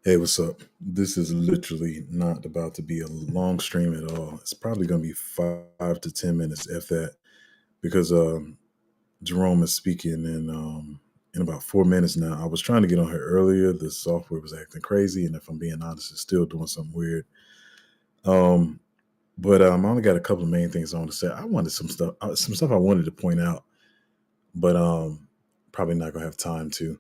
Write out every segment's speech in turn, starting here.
Hey, what's up? This is literally not about to be a long stream at all. It's probably going to be 5 to 10 minutes, if that, because Jerome is speaking in about 4 minutes now. I was trying to get on here earlier. The software was acting crazy, and if I'm being honest, it's still doing something weird. Um, but I only got a couple of main things I want to say. I wanted some stuff I wanted to point out, but probably not gonna have time to.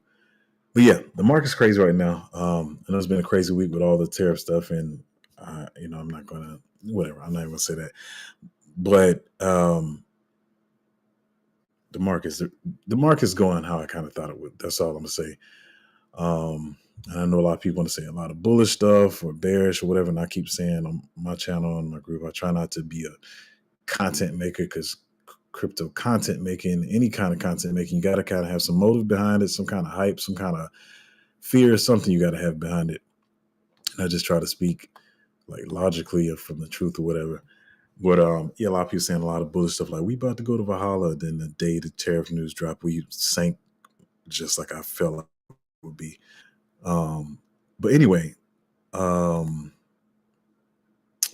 But yeah, the market's crazy right now. I know it's been a crazy week with all the tariff stuff, and I'm not gonna whatever. I'm not even gonna say that. But the market's the market's going how I kind of thought it would. That's all I'm gonna say. And I know a lot of people want to say a lot of bullish stuff or bearish or whatever, and I keep saying on my channel and my group, I try not to be a content maker because crypto content making, any kind of content making, you got to kind of have some motive behind it, some kind of hype, some kind of fear, something you got to have behind it. And I just try to speak like logically or from the truth or whatever. But yeah, a lot of people saying a lot of bullish stuff like we about to go to Valhalla. Then the day the tariff news dropped, we sank just like I felt like it would be. Um, but anyway, a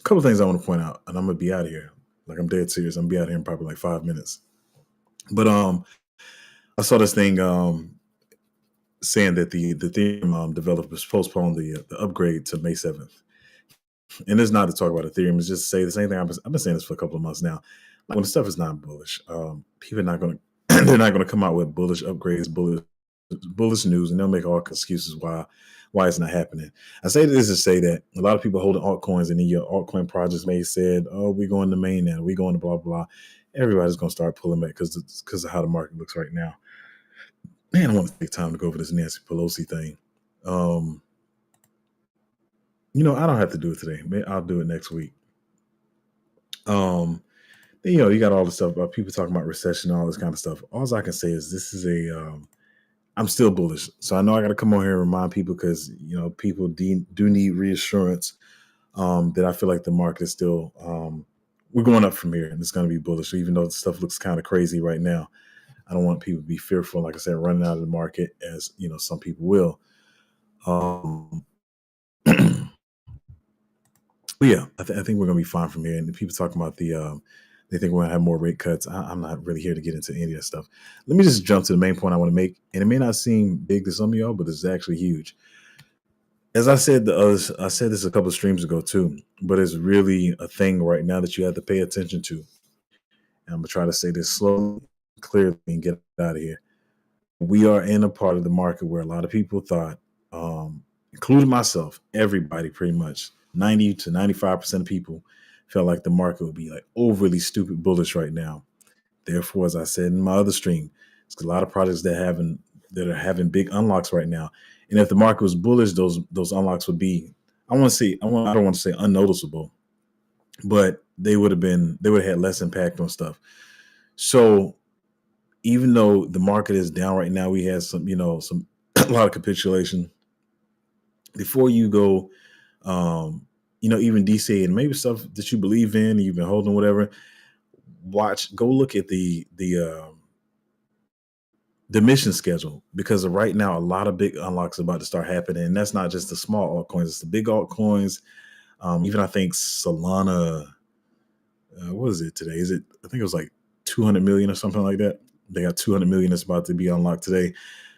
couple things I want to point out, and I'm gonna be out of here. Like I'm dead serious. I'm gonna be out here in probably like 5 minutes. But I saw this thing saying that the Ethereum developers postponed the upgrade to May 7th. And it's not to talk about Ethereum, it's just to say the same thing. I've been saying this for a couple of months now. Like when the stuff is not bullish, people are not going to they're not going to come out with bullish upgrades, bullish news, and they'll make all excuses why it's not happening. I say this to say that a lot of people holding altcoins and in your altcoin projects may said, "Oh, we're going to mainnet, we're going to blah blah." Everybody's going to start pulling back because of how the market looks right now. Man, I want to take time to go over this Nancy Pelosi thing. Um, I don't have to do it today. I'll do it next week. Um, you got all the stuff about people talking about recession and all this kind of stuff. All I can say is this is I'm still bullish. So I know I got to come on here and remind people because, people do need reassurance that I feel like the market is still, we're going up from here and it's going to be bullish. Even though the stuff looks kind of crazy right now, I don't want people to be fearful, like I said, running out of the market as, some people will. Um, But yeah, I think we're gonna be fine from here. And the people talking about they think we're gonna have more rate cuts. I'm not really here to get into any of that stuff. Let me just jump to the main point I want to make, and it may not seem big to some of y'all, but it's actually huge. As I said, I said this a couple of streams ago too, but it's really a thing right now that you have to pay attention to. And I'm gonna try to say this slowly, clearly, and get out of here. We are in a part of the market where a lot of people thought, including myself, everybody pretty much, 90 to 95% of people felt like the market would be like overly stupid bullish right now. Therefore, as I said in my other stream, it's a lot of projects that are having big unlocks right now. And if the market was bullish, those unlocks would be, I don't want to say unnoticeable, but they would have had less impact on stuff. So even though the market is down right now, we had some a lot of capitulation. Before you go, even DCA and maybe stuff that you believe in, and you've been holding, whatever. Go look at the mission schedule because right now a lot of big unlocks are about to start happening, and that's not just the small altcoins; it's the big altcoins. Even I think Solana. What is it today? I think it was like 200 million or something like that. They got 200 million that's about to be unlocked today.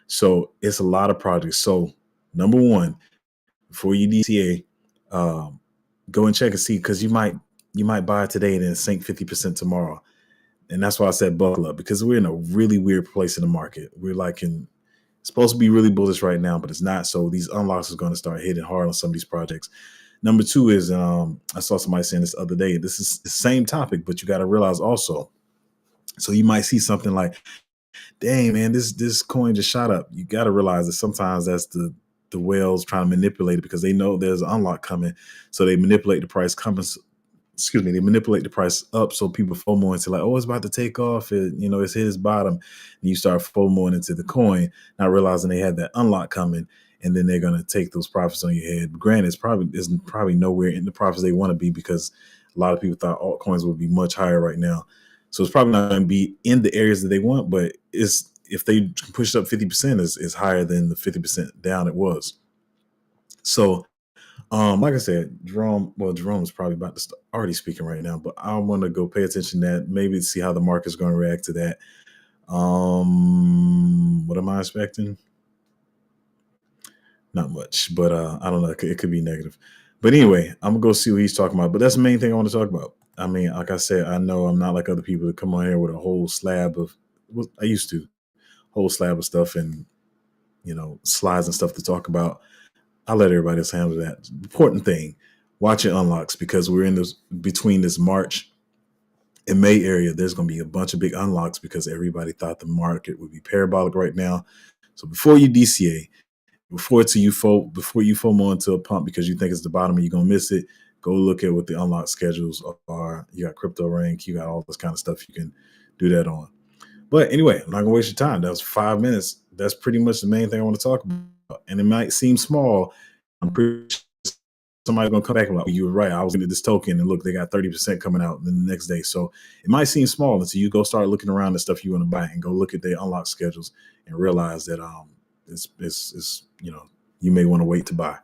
So it's a lot of projects. So number one, before you DCA, go and check and see because you might buy it today and then sink 50% tomorrow. And that's why I said buckle up because we're in a really weird place in the market. We're like it's supposed to be really bullish right now, but it's not. So these unlocks are going to start hitting hard on some of these projects. Number two is I saw somebody saying this other day. This is the same topic, but you got to realize also. So you might see something like, "Dang man, this coin just shot up." You got to realize that sometimes that's the whales trying to manipulate it because they know there's an unlock coming, so they manipulate the price coming. Excuse me, they manipulate the price up so people FOMO into like, "Oh, it's about to take off. It's hit its bottom," and you start FOMOing into the coin, not realizing they had that unlock coming, and then they're gonna take those profits on your head. Granted, isn't probably nowhere in the profits they want to be because a lot of people thought altcoins would be much higher right now, so it's probably not going to be in the areas that they want. But if they push it up 50%, is higher than the 50% down it was. So, like I said, Jerome's probably about to start already speaking right now, but I want to go pay attention to that, maybe see how the market's going to react to that. What am I expecting? Not much, but I don't know. It could be negative. But anyway, I'm gonna go see what he's talking about. But that's the main thing I want to talk about. I mean, like I said, I know I'm not like other people that come on here with a whole slab of. Well, I used to whole slab of stuff and slides and stuff to talk about. I let everybody else handle that. Important thing, watch your unlocks because we're in this between this March and May area. There's going to be a bunch of big unlocks because everybody thought the market would be parabolic right now. So before you DCA, before you FOMO into a pump because you think it's the bottom and you're gonna miss it, go look at what the unlock schedules are. You got crypto rank, you got all this kind of stuff you can do that on. But anyway, I'm not gonna waste your time. That was 5 minutes. That's pretty much the main thing I want to talk about. And it might seem small. I'm pretty sure somebody's gonna come back and like, you were right. I was into this token and look, they got 30% coming out the next day. So it might seem small until you go start looking around the stuff you want to buy and go look at their unlock schedules and realize that it's you may want to wait to buy.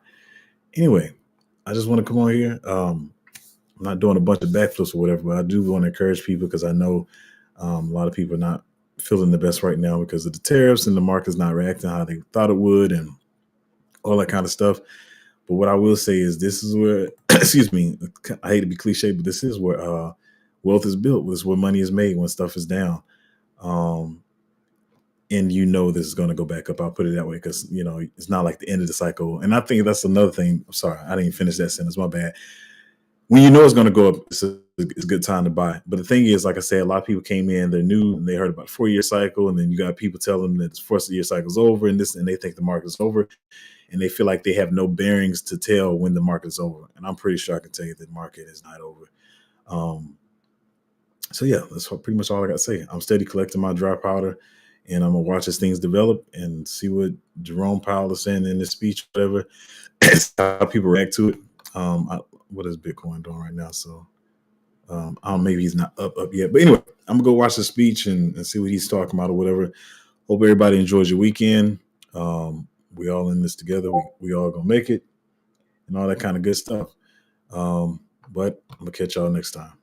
Anyway, I just want to come on here. I'm not doing a bunch of backflips or whatever, but I do want to encourage people because I know a lot of people are not feeling the best right now because of the tariffs and the market's not reacting how they thought it would and all that kind of stuff. But what I will say is this is where, excuse me, I hate to be cliche, but this is where wealth is built. This is where money is made when stuff is down. Um, and this is going to go back up. I'll put it that way because it's not like the end of the cycle. And I think that's another thing. I'm sorry, I didn't finish that sentence. My bad. When it's going to go up, it's a good time to buy. But the thing is, like I said, a lot of people came in, they're new, and they heard about 4-year cycle, and then you got people telling them that the 4-year cycle is over, and they think the market is over, and they feel like they have no bearings to tell when the market is over. And I'm pretty sure I can tell you that the market is not over. So yeah, that's pretty much all I got to say. I'm steady collecting my dry powder, and I'm gonna watch as things develop and see what Jerome Powell is saying in this speech, whatever, how people react to it. What is Bitcoin doing right now? So maybe he's not up yet. But anyway, I'm gonna go watch the speech and see what he's talking about or whatever. Hope everybody enjoys your weekend. We all in this together. We all gonna make it and all that kind of good stuff. But I'm gonna catch y'all next time.